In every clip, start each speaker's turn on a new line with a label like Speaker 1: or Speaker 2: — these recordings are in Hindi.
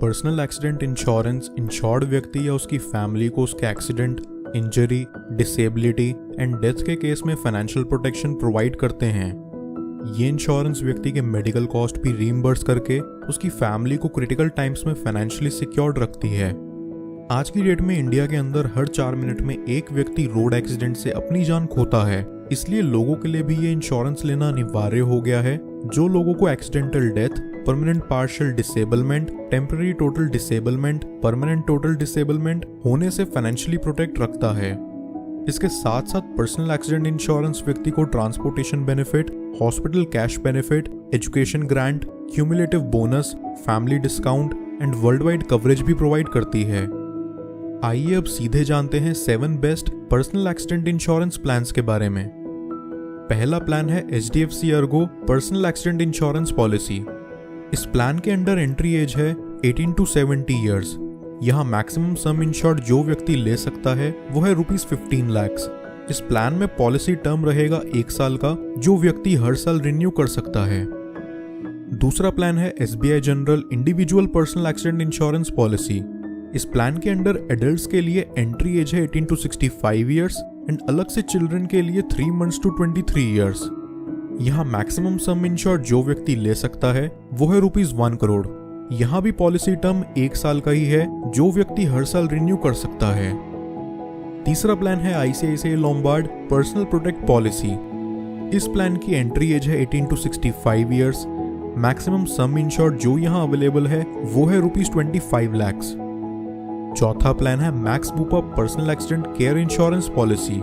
Speaker 1: पर्सनल एक्सीडेंट इंश्योरेंस इंश्योर्ड व्यक्ति या उसकी फैमिली को उसके accident, injury, disability and death के केस में फाइनेंशियल प्रोटेक्शन प्रोवाइड करते हैं। ये इंश्योरेंस व्यक्ति के मेडिकल कॉस्ट भी रीइंबर्स करके उसकी फैमिली को क्रिटिकल टाइम्स में फाइनेंशियली सिक्योर्ड रखती है। आज की डेट में इंडिया के अंदर हर 4 मिनट में एक व्यक्ति रोड एक्सीडेंट से अपनी जान खोता है, इसलिए लोगों के लिए भी ये इंश्योरेंस लेना अनिवार्य हो गया है, जो लोगों को accidental death, permanent partial disablement, temporary total disablement, permanent total disablement होने से फाइनेंशियली प्रोटेक्ट रखता है। इसके साथ साथ पर्सनल एक्सीडेंट इंश्योरेंस व्यक्ति को transportation benefit, hospital cash benefit, education grant, cumulative bonus, family discount and world wide coverage भी प्रोवाइड करती है। आइए अब सीधे जानते हैं 7 best personal accident insurance plans के बारे में। पहला प्लान है HDFC ERGO personal accident insurance policy. इस प्लान के अंडर एंट्री एज है 18 to 70 ईयर्स। यहाँ मैक्सिमम सम इंश्योर्ड जो व्यक्ति ले सकता है वो है ₹15 लाख। इस प्लान में पॉलिसी टर्म रहेगा 1 साल का, जो व्यक्ति हर साल रिन्यू कर सकता है। दूसरा प्लान है SBI general individual personal accident insurance policy. इस प्लान के अंडर एडल्ट्स के लिए एंट्री एज है 18 to 65 ईयर्स एंड अलग से चिल्ड्रन के लिए 3 months to 23 ईयर्स। यहाँ मैक्सिमम सम इंश्योर्ड जो व्यक्ति ले सकता है वो है ₹1 करोड़। यहाँ भी पॉलिसी टर्म 1 साल का ही है, जो व्यक्ति हर साल रिन्यू कर सकता है। तीसरा प्लान है ICICI Lombard personal protect policy. इस प्लान की एंट्री एज है 18 to 65 years. Maximum some insured जो यहाँ अवेलेबल है वो है ₹25 लाख। चौथा प्लान है max Bupa personal accident care insurance policy.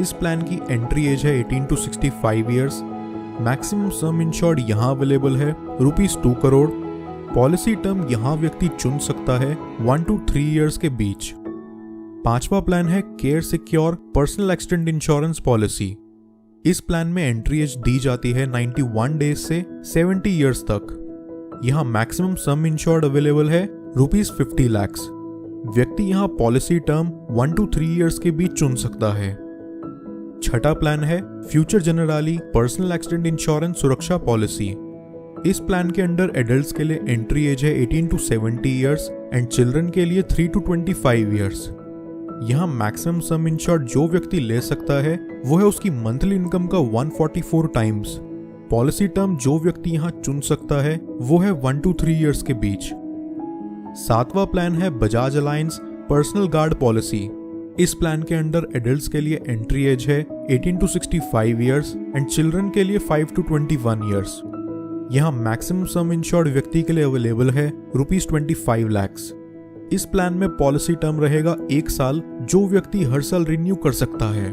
Speaker 1: इस प्लान की एंट्री एज है 18 to 65 years. Maximum some insured यहाँ अवेलेबल है ₹2 करोड़। पॉलिसी टर्म यहाँ व्यक्ति चुन सकता है 1 to 3 ईयर्स के बीच। पांचवा प्लान है care secure personal accident insurance policy. इस प्लान में एंट्री एज दी जाती है 91 डेज से 70 ईयर्स तक। यहाँ मैक्सिमम सम इंश्योर्ड अवेलेबल है ₹50 लाख। व्यक्ति यहाँ पॉलिसी टर्म 1 to 3 ईयर्स के बीच चुन सकता है। छठा प्लान है future generally personal accident insurance सुरक्षा पॉलिसी। इस प्लान के अंडर एडल्ट्स के लिए एंट्री एज है 18 to 70 ईयर्स एंड चिल्ड्रन के लिए 3 to 25 ईयर्स। यहाँ मैक्सिमम सम इंश्योर्ड जो व्यक्ति ले सकता है वो है उसकी मंथली इनकम का 144 टाइम्स। पॉलिसी टर्म जो व्यक्ति यहाँ चुन सकता है वो है 1 to 3 ईयर्स के बीच। सातवां प्लान है Bajaj alliance personal guard policy. इस प्लान के अंडर एडल्ट्स के लिए एंट्री एज है 18 to 65 ईयर्स एंड चिल्ड्रन के लिए 5 to 21 ईयर्स। यहाँ मैक्सिमम सम इंश्योर्ड व्यक्ति के लिए अवेलेबल है ₹25 लाख। इस प्लान में पॉलिसी टर्म रहेगा 1 साल, जो व्यक्ति हर साल रिन्यू कर सकता है।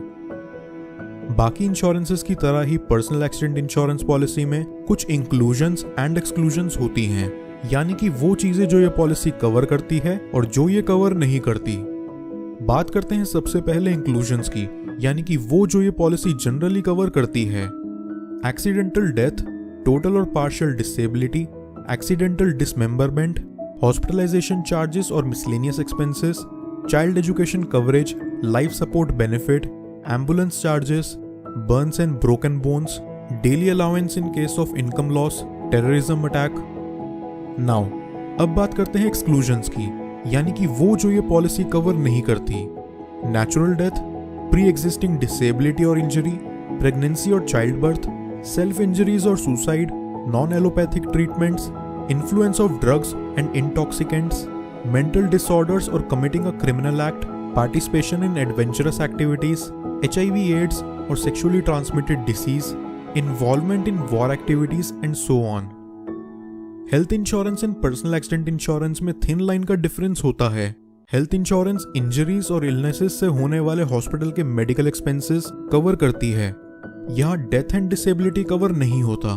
Speaker 1: बाकी इंश्योरेंसेस की तरह ही पर्सनल एक्सीडेंट इंश्योरेंस पॉलिसी में कुछ इंक्लूजन्स एंड एक्सक्लूजन्स होती हैं, यानी कि वो चीजें जो ये पॉलिसी कवर करती है और जो ये कवर नहीं करती। बात करते हैं सबसे पहले इंक्लूजन्स की, यानी कि वो जो ये पॉलिसी जनरली कवर करती है। एक्सीडेंटल डेथ, टोटल और partial disability, accidental dismemberment, hospitalisation charges और miscellaneous expenses, child education coverage, life support benefit, ambulance charges, burns and broken bones, daily allowance in case of income loss, terrorism attack. Now अब बात करते हैं एक्सक्लूजन्स की, यानी कि वो जो ये पॉलिसी कवर नहीं करती। Natural death, pre existing disability और इंजरी, प्रेगनेंसी और चाइल्ड बर्थ, सेल्फ इंजरीज और suicide, non allopathic treatments, influence of drugs and intoxicants, mental disorders और committing a criminal act, participation in adventurous activities, HIV AIDS और sexually transmitted disease, involvement in war activities and so on. Health insurance and personal accident insurance में थिन लाइन का डिफरेंस होता है। हेल्थ इंश्योरेंस इंजरीज और इलनेसेस से होने वाले हॉस्पिटल के मेडिकल एक्सपेंसेस कवर करती है। यहाँ डेथ एंड डिसेबिलिटी कवर नहीं होता।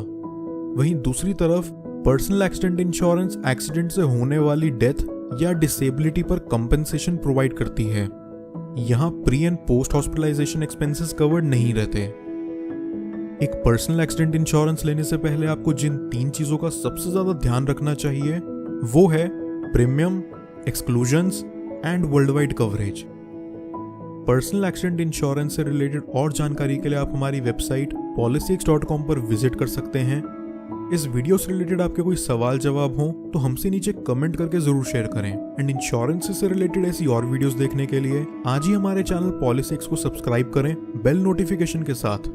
Speaker 1: वहीं दूसरी तरफ पर्सनल एक्सीडेंट इंश्योरेंस एक्सीडेंट से होने वाली डेथ या डिसेबिलिटी पर कंपनसेशन प्रोवाइड करती है। यहाँ pre and post hospitalisation expenses covered नहीं रहते। एक पर्सनल एक्सीडेंट इंश्योरेंस लेने से पहले आपको जिन 3 चीजों का सबसे ज्यादा ध्यान रखना चाहिए वो है premium, exclusions and world wide coverage. Personal accident insurance से रिलेटेड और जानकारी के लिए आप हमारी वेबसाइट policyx.com पर विजिट कर सकते हैं। इस वीडियो से रिलेटेड आपके कोई सवाल जवाब हो तो हमसे नीचे कमेंट करके जरूर शेयर करें। एंड इंश्योरेंस से रिलेटेड ऐसी और वीडियोस देखने के लिए आज ही हमारे चैनल पॉलिसिक्स को सब्सक्राइब करें बेल नोटिफिकेशन के साथ।